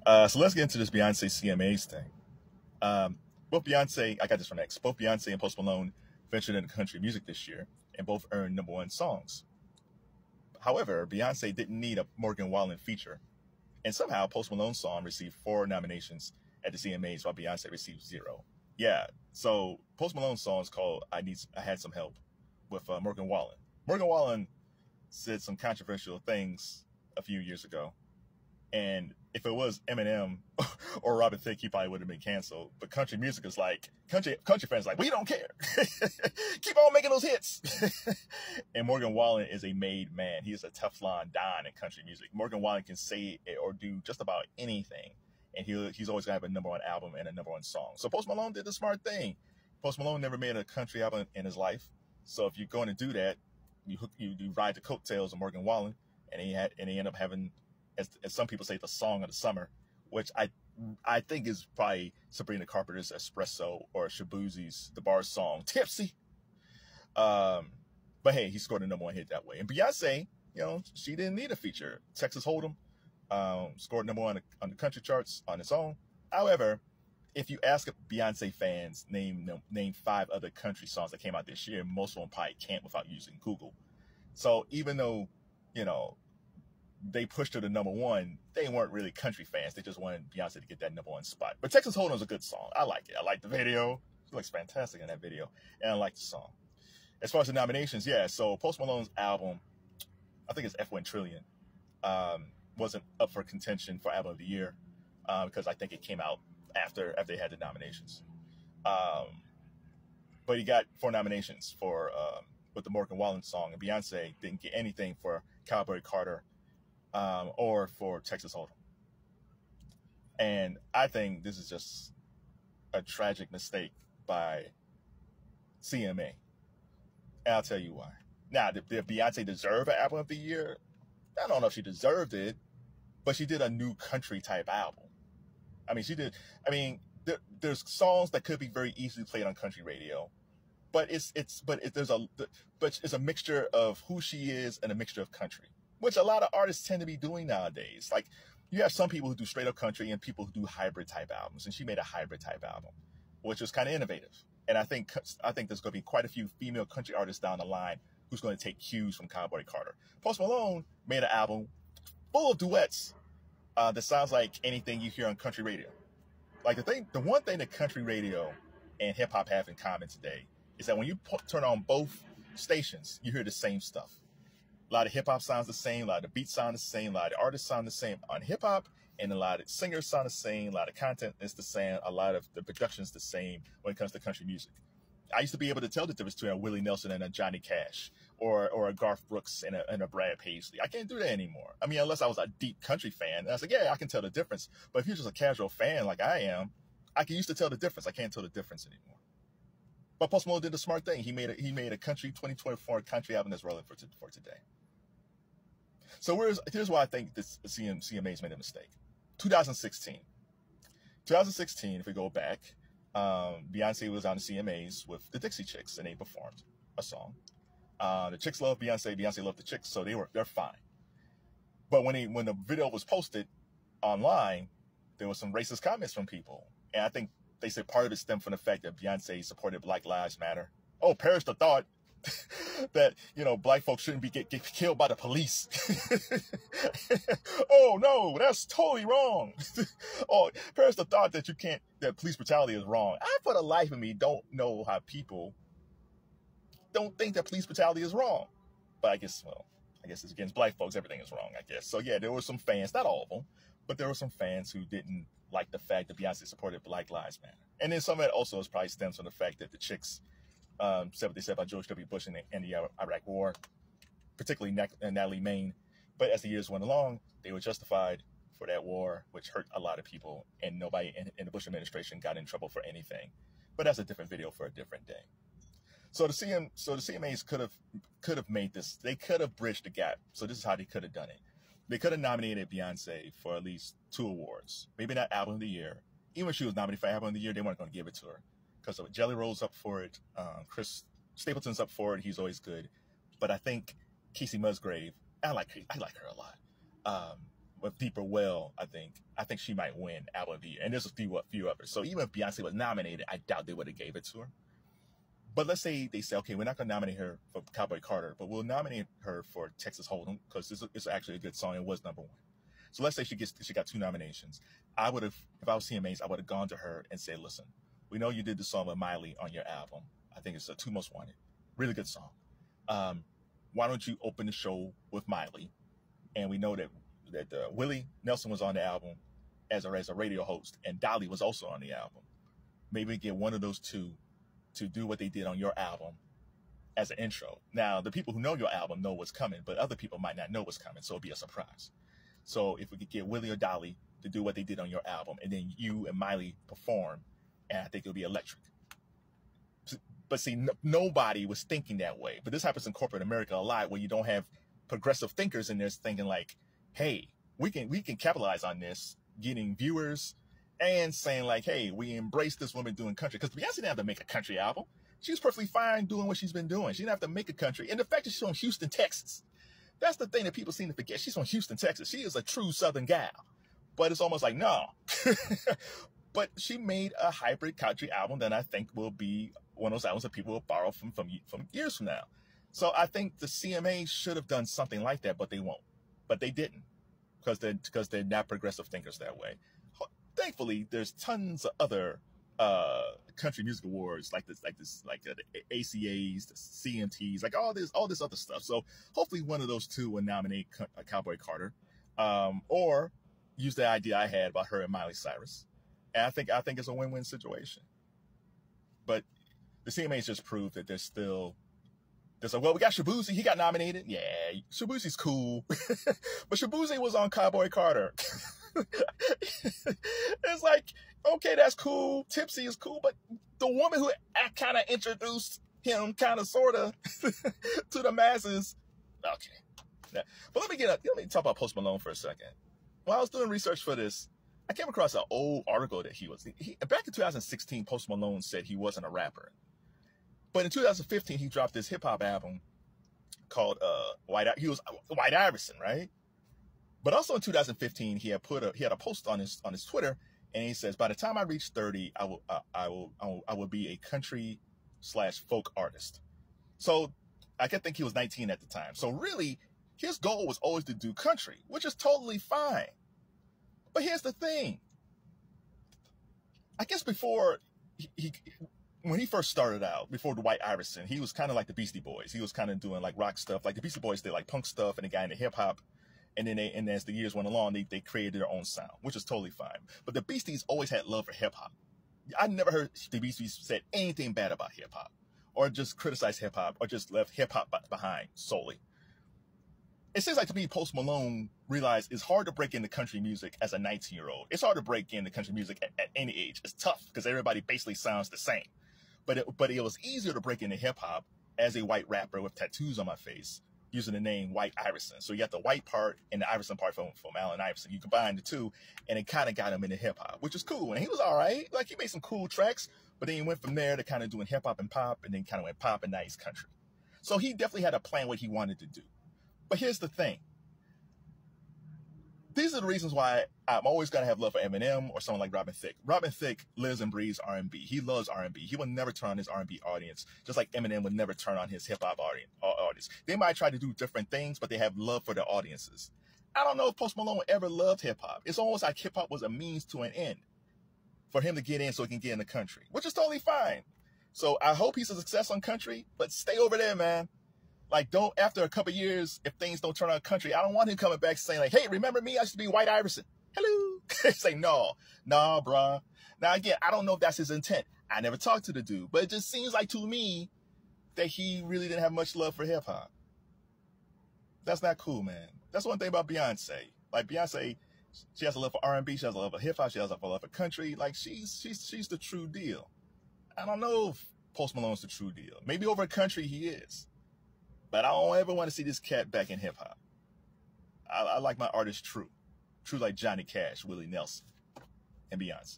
So let's get into this Beyonce CMAs thing. Both Beyonce, I got this from X, both Beyonce and Post Malone ventured into country music this year and both earned #1 songs. However, Beyonce didn't need a Morgan Wallen feature, and somehow Post Malone's song received 4 nominations at the CMAs while Beyonce received 0. Yeah, so Post Malone's song is called I Had Some Help with Morgan Wallen. Morgan Wallen said some controversial things a few years ago, and if it was Eminem or Robin Thicke, he probably would have been canceled. But country music is like, country fans are like, we don't care. Keep on making those hits. And Morgan Wallen is a made man. He is a Teflon Don in country music. Morgan Wallen can say or do just about anything. And he's always going to have a #1 album and a #1 song. So Post Malone did the smart thing. Post Malone never made a country album in his life. So if you're going to do that, you ride the coattails of Morgan Wallen, and he ended up having, as some people say, the song of the summer, which I think is probably Sabrina Carpenter's Espresso or Shabuzi's The Bar song, Tipsy. But hey, he scored a #1 hit that way. And Beyonce, she didn't need a feature. Texas Hold'em scored #1 on the country charts on its own. However, if you ask Beyonce fans, name 5 other country songs that came out this year, most of them probably can't without using Google. So even though, they pushed her to #1, they weren't really country fans. They just wanted Beyonce to get that #1 spot. But Texas Hold'em is a good song. I like it. I like the video. She looks fantastic in that video. And I like the song. As far as the nominations, yeah, so Post Malone's album, I think it's F1 Trillion, wasn't up for contention for Album of the Year because I think it came out after they had the nominations. But he got 4 nominations for with the Morgan Wallen song, and Beyonce didn't get anything for Cowboy Carter or for Texas Hold'em. And I think this is just a tragic mistake by CMA. And I'll tell you why. Now, did Beyonce deserve an Album of the Year? I don't know if she deserved it, but she did a new country type album. There's songs that could be very easily played on country radio, but it's a mixture of who she is and a mixture of country, which a lot of artists tend to be doing nowadays. Like, you have some people who do straight up country and people who do hybrid type albums, and she made a hybrid type album, which was kind of innovative. And I think there's going to be quite a few female country artists down the line who's going to take cues from Cowboy Carter. Post Malone made an album full of duets that sounds like anything you hear on country radio. Like, the one thing that country radio and hip hop have in common today is that when you turn on both stations, you hear the same stuff. A lot of hip hop sounds the same, a lot of the beats sound the same, a lot of the artists sound the same on hip hop, and a lot of singers sound the same, a lot of content is the same, a lot of the production is the same when it comes to country music. I used to be able to tell the difference between a Willie Nelson and a Johnny Cash, or a Garth Brooks and a Brad Paisley. I can't do that anymore. I mean, unless I was a deep country fan. And I was like, yeah, I can tell the difference. But if you're just a casual fan like I am, I can used to tell the difference. I can't tell the difference anymore. But Post Malone did the smart thing. He made a country 2024 country album that's relevant for today. So here's why I think this CMA's made a mistake. 2016, if we go back, Beyonce was on the CMAs with the Dixie Chicks, and they performed a song. The Chicks love Beyonce. Beyonce loved the Chicks, so they're fine. But when the video was posted online, there was some racist comments from people, and I think they said part of it stemmed from the fact that Beyonce supported Black Lives Matter. Oh, perish the thought that black folks shouldn't be get killed by the police. Oh no, that's totally wrong. Oh, perish the thought that that police brutality is wrong. I, for the life of me, don't know how people don't think that police brutality is wrong. But I guess it's against black folks, everything is wrong, I guess. So yeah, there were some fans, not all of them, but there were some fans who didn't like the fact that Beyonce supported Black Lives Matter. And then some of that also probably stems from the fact that the Chicks said what they said about George W. Bush and the Iraq War, particularly Natalie Maine. But as the years went along, they were justified for that war, which hurt a lot of people, and nobody in the Bush administration got in trouble for anything. But that's a different video for a different day. So the CMAs could have made this. They could have bridged the gap. So this is how they could have done it. They could have nominated Beyonce for at least 2 awards. Maybe not Album of the Year. Even if she was nominated for Album of the Year, they weren't going to give it to her, because Jelly Roll's up for it. Chris Stapleton's up for it. He's always good. But I think Casey Musgrave, I like her a lot. with Deeper Well, I think she might win Album of the Year. And there's a few others. So even if Beyonce was nominated, I doubt they would have gave it to her. But let's say they say, okay, we're not going to nominate her for Cowboy Carter, but we'll nominate her for Texas Hold'em because it's actually a good song. It was #1. So let's say she got 2 nominations. I would have, if I was CMAs, I would have gone to her and said, listen, we know you did the song with Miley on your album. I think it's 2 Most Wanted. Really good song. Why don't you open the show with Miley? And we know that Willie Nelson was on the album as a radio host, and Dolly was also on the album. Maybe get one of those two to do what they did on your album as an intro. Now, the people who know your album know what's coming, but other people might not know what's coming, so it'll be a surprise. So if we could get Willie or Dolly to do what they did on your album, and then you and Miley perform, and I think it'll be electric. But see, nobody was thinking that way. But this happens in corporate America a lot, where you don't have progressive thinkers in there thinking like, hey, we can capitalize on this, getting viewers, and saying like, hey, we embrace this woman doing country. Because Beyonce didn't have to make a country album. She was perfectly fine doing what she's been doing. She didn't have to make a country. And the fact that she's from Houston, Texas, that's the thing that people seem to forget. She's from Houston, Texas. She is a true Southern gal. But it's almost like, no. But she made a hybrid country album that I think will be one of those albums that people will borrow from years from now. So I think the CMA should have done something like that, but they won't. But they didn't, because they're not progressive thinkers that way. Thankfully, there's tons of other country music awards like the ACAs, the CMTs, like all this other stuff. So hopefully one of those two will nominate Cowboy Carter, or use the idea I had about her and Miley Cyrus. And I think it's a win-win situation. But the CMAs just proved that there's well, we got Shabuzi. He got nominated. Yeah, Shabuzi's cool. But Shabuzi was on Cowboy Carter. It's like, okay, that's cool. Tipsy is cool. But the woman who kind of introduced him, kind of, sort of, to the masses. Okay. Yeah. But let me talk about Post Malone for a second. While I was doing research for this, I came across an old article that back in 2016, Post Malone said he wasn't a rapper. But in 2015, he dropped this hip-hop album called he was White Iverson, right? But also in 2015, he had a post on his Twitter, and he says, by the time I reach 30, I will be a country/folk artist. So I could think he was 19 at the time. So really, his goal was always to do country, which is totally fine. But here's the thing. I guess before when he first started out, before the White Iverson, he was kind of like the Beastie Boys. He was kind of doing like rock stuff. Like the Beastie Boys did like punk stuff, and they got into hip hop. And then as the years went along, they created their own sound, which is totally fine. But the Beasties always had love for hip hop. I never heard the Beasties said anything bad about hip hop, or just criticized hip hop, or just left hip hop behind solely. It seems like to me, Post Malone realized it's hard to break into country music as a 19-year-old. It's hard to break into country music at any age. It's tough because everybody basically sounds the same. But it was easier to break into hip hop as a white rapper with tattoos on my face, using the name White Iverson. So you got the white part and the Iverson part from Allen Iverson. You combine the two, and it kind of got him into hip hop, which is cool. And he was all right. Like, he made some cool tracks, but then he went from there to kind of doing hip hop and pop, and then kind of went pop, and now he's country. So he definitely had a plan what he wanted to do. But here's the thing. These are the reasons why I'm always going to have love for Eminem or someone like Robin Thicke. Robin Thicke lives and breathes R&B. He loves R&B. He will never turn on his R&B audience, just like Eminem would never turn on his hip-hop audience. They might try to do different things, but they have love for their audiences. I don't know if Post Malone ever loved hip-hop. It's almost like hip-hop was a means to an end for him to get in so he can get in the country, which is totally fine. So I hope he's a success on country, but stay over there, man. Like, don't, after a couple of years, if things don't turn out country, I don't want him coming back saying, like, hey, remember me? I used to be White Iverson. Hello. Say, no, bruh. Now, again, I don't know if that's his intent. I never talked to the dude, but it just seems like to me that he really didn't have much love for hip hop. That's not cool, man. That's one thing about Beyonce. Like, Beyonce, she has a love for R&B. She has a love for hip hop. She has a love for country. Like, she's the true deal. I don't know if Post Malone's the true deal. Maybe over country he is. But I don't ever want to see this cat back in hip-hop. I like my artists true. True like Johnny Cash, Willie Nelson, and Beyoncé.